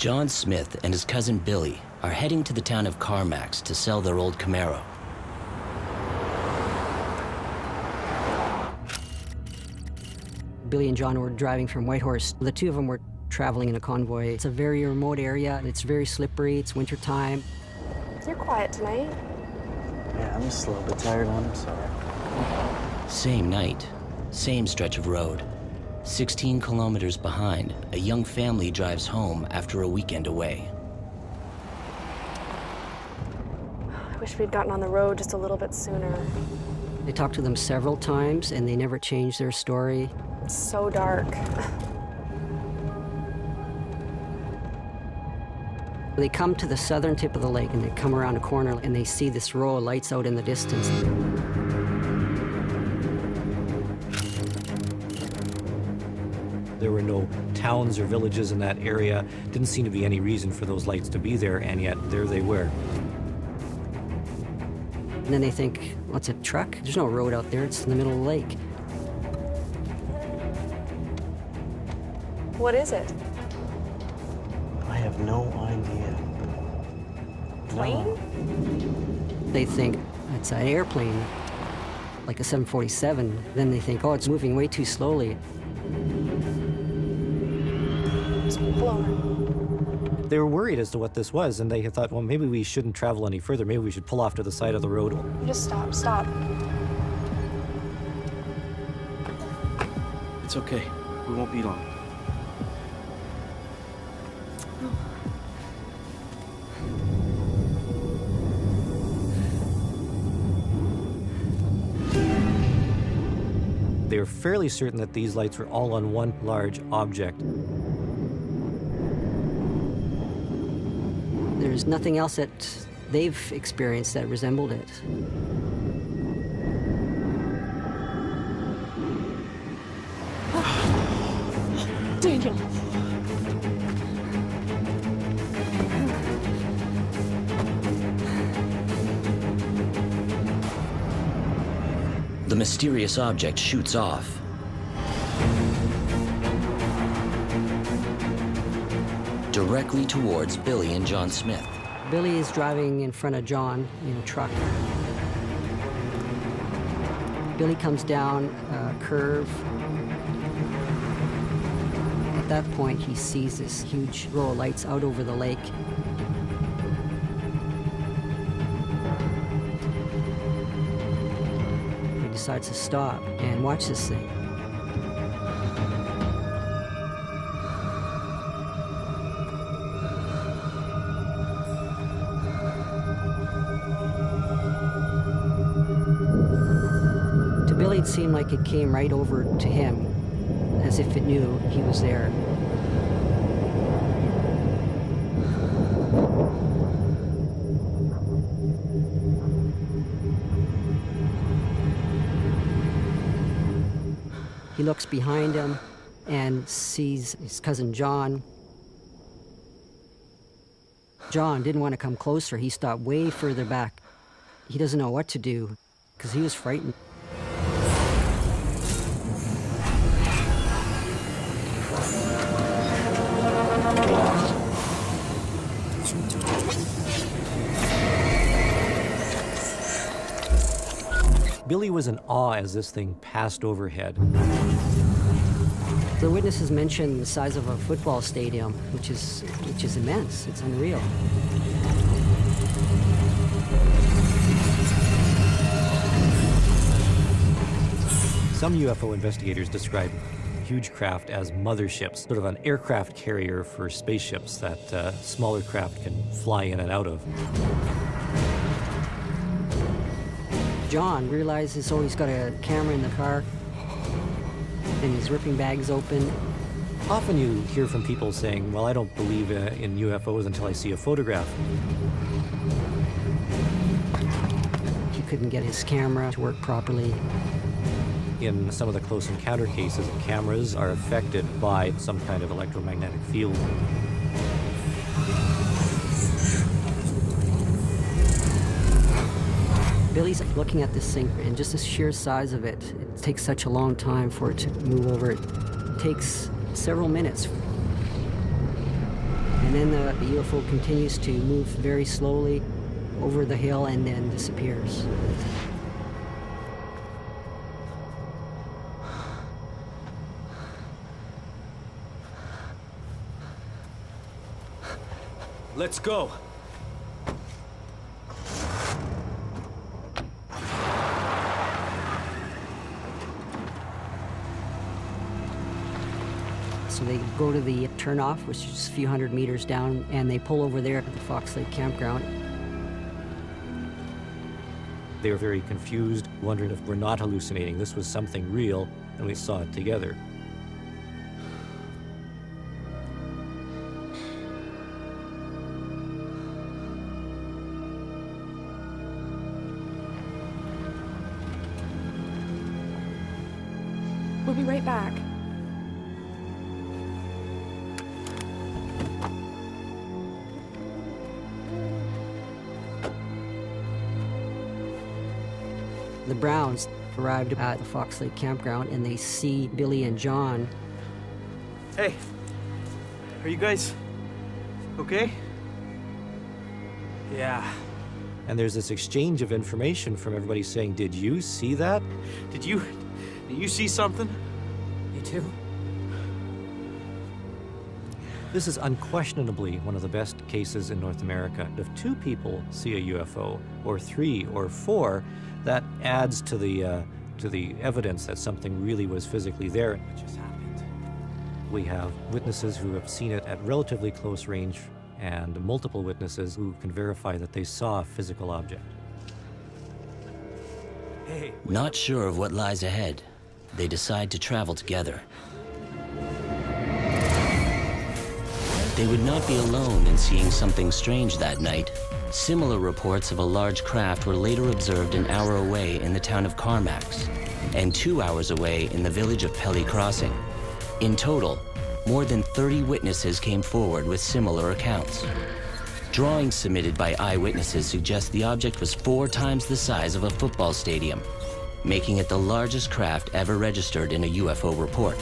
John Smith and his cousin Billy are heading to the town of Carmax to sell their old Camaro. Billy and John were driving from Whitehorse. The two of them were traveling in a convoy. It's a very remote area. It's very slippery. It's wintertime. You're quiet tonight. Yeah, I'm just a little bit tired, Mom. I'm sorry. Same night, same stretch of road. 16 kilometers behind, a young family drives home after a weekend away. I wish we'd gotten on the road just a little bit sooner. They talked to them several times, and they never changed their story. It's so dark. They come to the southern tip of the lake, and they come around a corner, and they see this row of lights out in the distance. There were no towns or villages in that area. Didn't seem to be any reason for those lights to be there, and yet there they were. And then they think, well, it's a truck. There's no road out there. It's in the middle of the lake. What is it? I have no idea. Plane? They think it's an airplane, like a 747. Then they think, oh, it's moving way too slowly. Just pull over. They were worried as to what this was, and they had thought, well, maybe we shouldn't travel any further. Maybe we should pull off to the side of the road. Just stop. It's okay. We won't be long. They were fairly certain that these lights were all on one large object. There's nothing else that they've experienced that resembled it. Daniel. The mysterious object shoots off. Directly towards Billy and John Smith. Billy is driving in front of John in a truck. Billy comes down a curve. At that point, he sees this huge row of lights out over the lake. He decides to stop and watch this thing. To Billy, it seemed like it came right over to him, as if it knew he was there. He looks behind him and sees his cousin John. John didn't want to come closer. He stopped way further back. He doesn't know what to do because he was frightened. Billy was in awe as this thing passed overhead. The witnesses mentioned the size of a football stadium, which is immense. It's unreal. Some UFO investigators describe huge craft as motherships, sort of an aircraft carrier for spaceships that smaller craft can fly in and out of. John realizes, oh, he's got a camera in the car, and he's ripping bags open. Often you hear from people saying, well, I don't believe in UFOs until I see a photograph. He couldn't get his camera to work properly. In some of the close encounter cases, cameras are affected by some kind of electromagnetic field. Billy's looking at this thing, and just the sheer size of it, it takes such a long time for it to move over. It takes several minutes. And And then the UFO continues to move very slowly over the hill and then disappears. Let's go. So they go to the turnoff, which is just a few hundred meters down, and they pull over there at the Fox Lake campground. They were very confused, wondering if we're not hallucinating. This was something real, and we saw it together. We'll be right back. The Browns arrived at the Fox Lake campground and they see Billy and John. Hey, are you guys okay? Yeah. And there's this exchange of information from everybody saying, did you see that? Did you see something? You too? This is unquestionably one of the best cases in North America. If 2 people see a UFO, or 3 or 4, that adds to the evidence that something really was physically there. What just happened? We have witnesses who have seen it at relatively close range, and multiple witnesses who can verify that they saw a physical object. Hey. Not sure of what lies ahead, they decide to travel together. They would not be alone in seeing something strange that night. Similar reports of a large craft were later observed an hour away in the town of Carmax, and 2 hours away in the village of Pelly Crossing. In total, more than 30 witnesses came forward with similar accounts. Drawings submitted by eyewitnesses suggest the object was 4 times the size of a football stadium, making it the largest craft ever registered in a UFO report.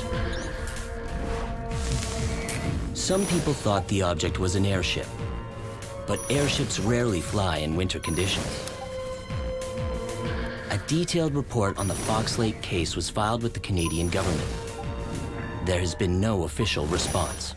Some people thought the object was an airship, but airships rarely fly in winter conditions. A detailed report on the Fox Lake case was filed with the Canadian government. There has been no official response.